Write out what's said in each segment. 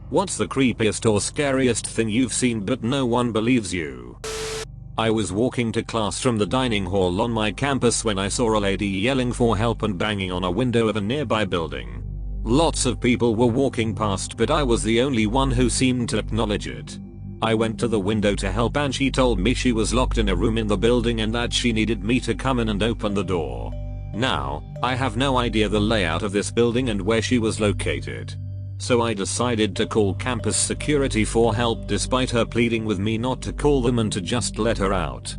What's the creepiest or scariest thing you've seen but no one believes you? I was walking to class from the dining hall on my campus when I saw a lady yelling for help and banging on a window of a nearby building. Lots of people were walking past but I was the only one who seemed to acknowledge it. I went to the window to help and she told me she was locked in a room in the building and that she needed me to come in and open the door. Now, I have no idea the layout of this building and where she was located. So I decided to call campus security for help despite her pleading with me not to call them and to just let her out.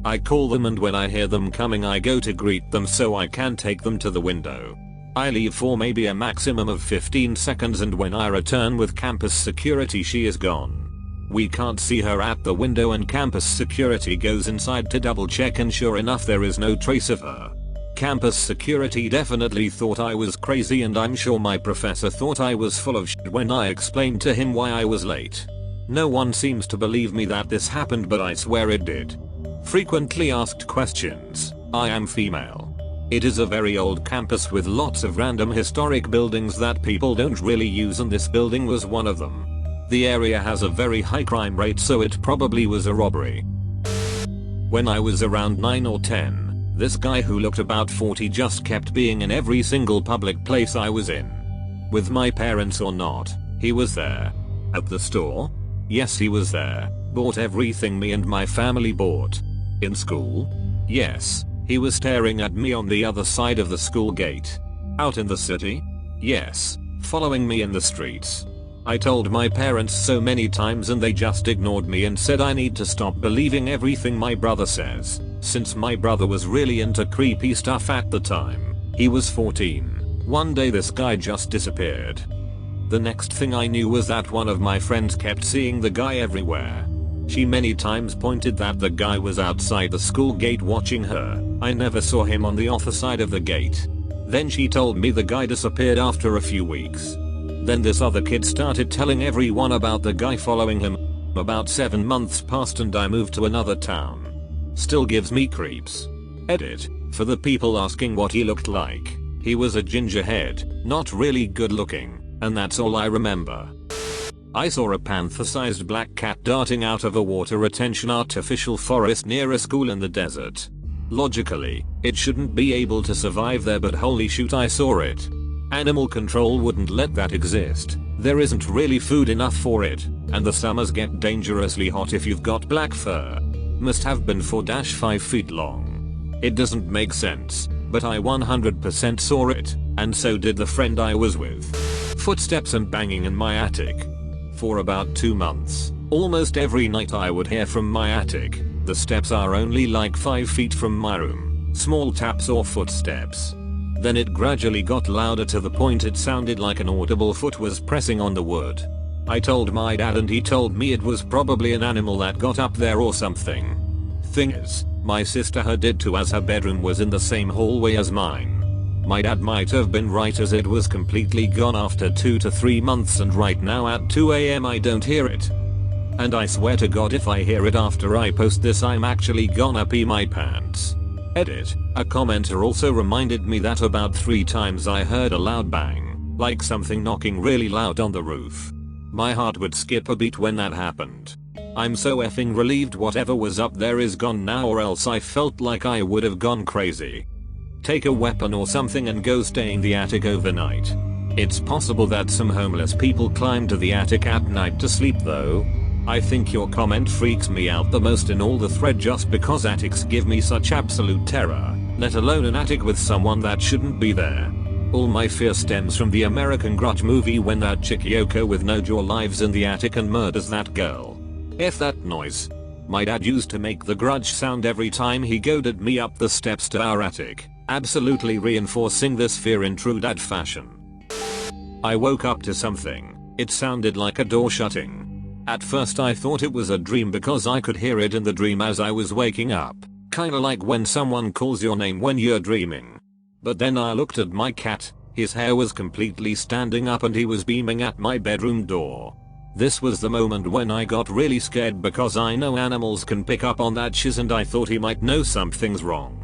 I call them and when I hear them coming I go to greet them so I can take them to the window. I leave for maybe a maximum of 15 seconds and when I return with campus security she is gone. We can't see her at the window and campus security goes inside to double check and sure enough there is no trace of her. Campus security definitely thought I was crazy and I'm sure my professor thought I was full of shit when I explained to him why I was late. No one seems to believe me that this happened but I swear it did. Frequently asked questions. I am female. It is a very old campus with lots of random historic buildings that people don't really use and this building was one of them. The area has a very high crime rate so it probably was a robbery. When I was around 9 or 10, this guy who looked about 40 just kept being in every single public place I was in. With my parents or not, he was there. At the store? Yes, he was there. Bought everything me and my family bought. In school? Yes, he was staring at me on the other side of the school gate. Out in the city? Yes, following me in the streets. I told my parents so many times and they just ignored me and said I need to stop believing everything my brother says, since my brother was really into creepy stuff at the time. He was 14. One day this guy just disappeared. The next thing I knew was that one of my friends kept seeing the guy everywhere. She many times pointed that the guy was outside the school gate watching her. I never saw him on the other side of the gate. Then she told me the guy disappeared after a few weeks. Then this other kid started telling everyone about the guy following him. About 7 months passed and I moved to another town. Still gives me creeps. Edit. For the people asking what he looked like, he was a gingerhead, not really good looking, and that's all I remember. I saw a panther-sized black cat darting out of a water retention artificial forest near a school in the desert. Logically, it shouldn't be able to survive there but holy shoot I saw it. Animal control wouldn't let that exist. There isn't really food enough for it, and the summers get dangerously hot if you've got black fur. Must have been 4-5 feet long. It doesn't make sense, but I 100% saw it, and so did the friend I was with. Footsteps and banging in my attic. For about 2 months, almost every night I would hear from my attic. The steps are only like 5 feet from my room. Small taps or footsteps. Then it gradually got louder to the point it sounded like an audible foot was pressing on the wood. I told my dad and he told me it was probably an animal that got up there or something. Thing is, my sister heard it too as her bedroom was in the same hallway as mine. My dad might have been right as it was completely gone after 2 to 3 months and right now at 2 AM I don't hear it. And I swear to God if I hear it after I post this I'm actually gonna pee my pants. Edit. A commenter also reminded me that about 3 times I heard a loud bang, like something knocking really loud on the roof. My heart would skip a beat when that happened. I'm so effing relieved whatever was up there is gone now or else I felt like I would have gone crazy. Take a weapon or something and go stay in the attic overnight. It's possible that some homeless people climb to the attic at night to sleep though. I think your comment freaks me out the most in all the thread just because attics give me such absolute terror, let alone an attic with someone that shouldn't be there. All my fear stems from the American Grudge movie when that chick Yoko with no jaw lives in the attic and murders that girl. F that noise. My dad used to make the Grudge sound every time he goaded me up the steps to our attic, absolutely reinforcing this fear in true dad fashion. I woke up to something. It sounded like a door shutting. At first I thought it was a dream because I could hear it in the dream as I was waking up, kinda like when someone calls your name when you're dreaming. But then I looked at my cat, his hair was completely standing up and he was beaming at my bedroom door. This was the moment when I got really scared because I know animals can pick up on that shiz and I thought he might know something's wrong.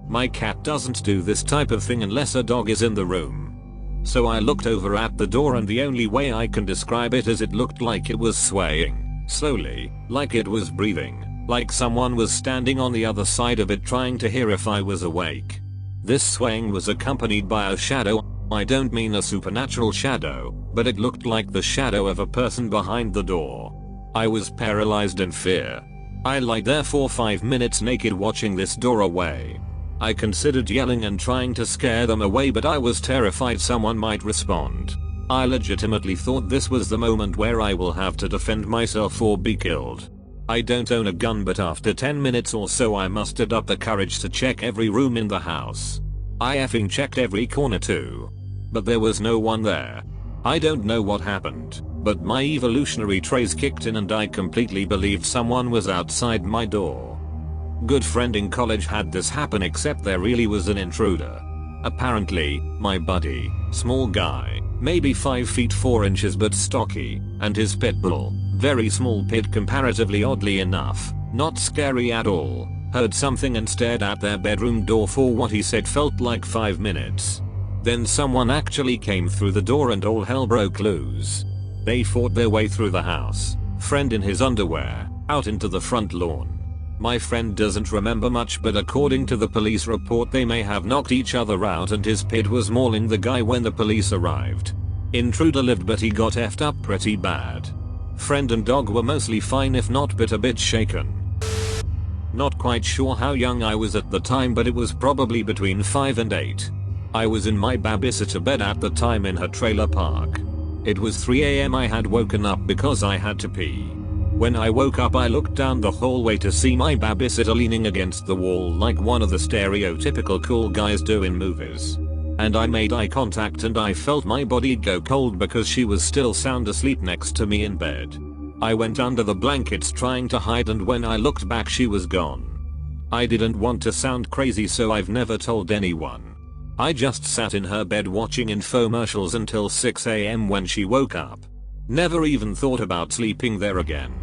My cat doesn't do this type of thing unless a dog is in the room. So I looked over at the door, and the only way I can describe it is it looked like it was swaying, slowly, like it was breathing, like someone was standing on the other side of it trying to hear if I was awake. This swaying was accompanied by a shadow. I don't mean a supernatural shadow, but it looked like the shadow of a person behind the door. I was paralyzed in fear. I lay there for 5 minutes naked watching this door away. I considered yelling and trying to scare them away, but I was terrified someone might respond. I legitimately thought this was the moment where I will have to defend myself or be killed. I don't own a gun, but after 10 minutes or so I mustered up the courage to check every room in the house. I effing checked every corner too. But there was no one there. I don't know what happened, but my evolutionary traits kicked in and I completely believed someone was outside my door. Good friend in college had this happen, except there really was an intruder. Apparently, my buddy, small guy, maybe 5 feet 4 inches but stocky, and his pit bull, very small pit comparatively, oddly enough, not scary at all, heard something and stared at their bedroom door for what he said felt like 5 minutes. Then someone actually came through the door and all hell broke loose. They fought their way through the house, friend in his underwear, out into the front lawn. My friend doesn't remember much, but according to the police report they may have knocked each other out and his pit was mauling the guy when the police arrived. Intruder lived, but he got effed up pretty bad. Friend and dog were mostly fine, if not but a bit shaken. Not quite sure how young I was at the time, but it was probably between 5 and 8. I was in my babysitter bed at the time in her trailer park. It was 3 AM. I had woken up because I had to pee. When I woke up I looked down the hallway to see my babysitter leaning against the wall like one of the stereotypical cool guys do in movies. And I made eye contact and I felt my body go cold because she was still sound asleep next to me in bed. I went under the blankets trying to hide, and when I looked back she was gone. I didn't want to sound crazy, so I've never told anyone. I just sat in her bed watching infomercials until 6 AM when she woke up. Never even thought about sleeping there again.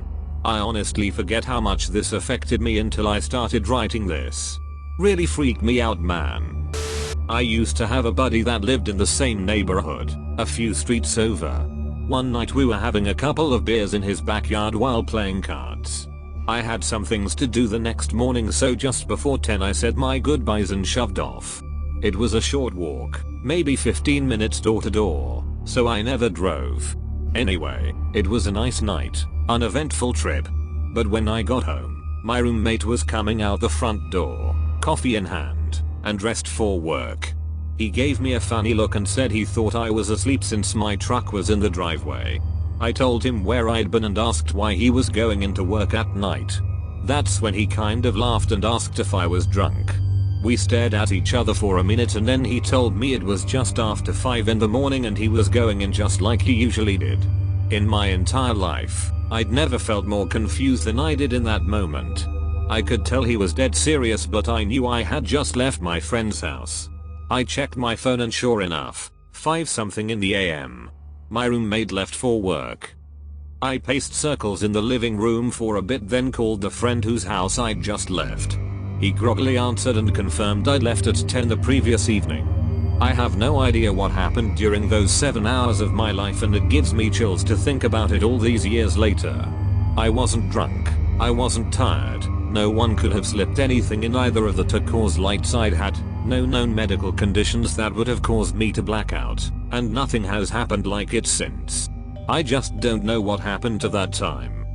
I honestly forget how much this affected me until I started writing this. Really freaked me out, man. I used to have a buddy that lived in the same neighborhood, a few streets over. One night we were having a couple of beers in his backyard while playing cards. I had some things to do the next morning, so just before 10 I said my goodbyes and shoved off. It was a short walk, maybe 15 minutes door to door, so I never drove. Anyway, it was a nice night, uneventful trip. But when I got home, my roommate was coming out the front door, coffee in hand, and dressed for work. He gave me a funny look and said he thought I was asleep since my truck was in the driveway. I told him where I'd been and asked why he was going into work at night. That's when he kind of laughed and asked if I was drunk. We stared at each other for a minute and then he told me it was just after 5 in the morning and he was going in just like he usually did. In my entire life, I'd never felt more confused than I did in that moment. I could tell he was dead serious, but I knew I had just left my friend's house. I checked my phone and sure enough, 5 something in the AM. My roommate left for work. I paced circles in the living room for a bit, then called the friend whose house I'd just left. He groggily answered and confirmed I'd left at 10 the previous evening. I have no idea what happened during those 7 hours of my life, and it gives me chills to think about it all these years later. I wasn't drunk, I wasn't tired, no one could have slipped anything in either of the to cause lights I'd had, no known medical conditions that would have caused me to black out, and nothing has happened like it since. I just don't know what happened to that time.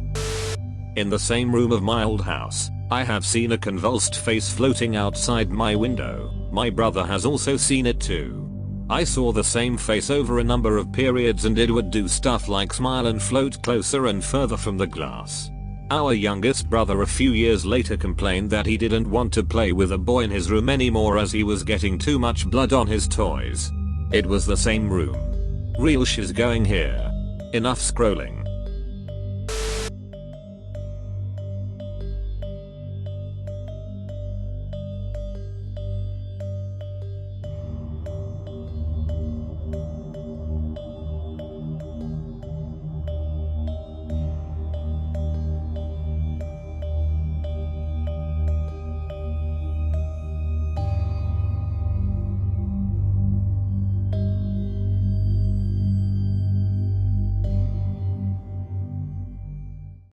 In the same room of my old house, I have seen a convulsed face floating outside my window. My brother has also seen it too. I saw the same face over a number of periods and it would do stuff like smile and float closer and further from the glass. Our youngest brother a few years later complained that he didn't want to play with a boy in his room anymore as he was getting too much blood on his toys. It was the same room. Real shiz going here. Enough scrolling.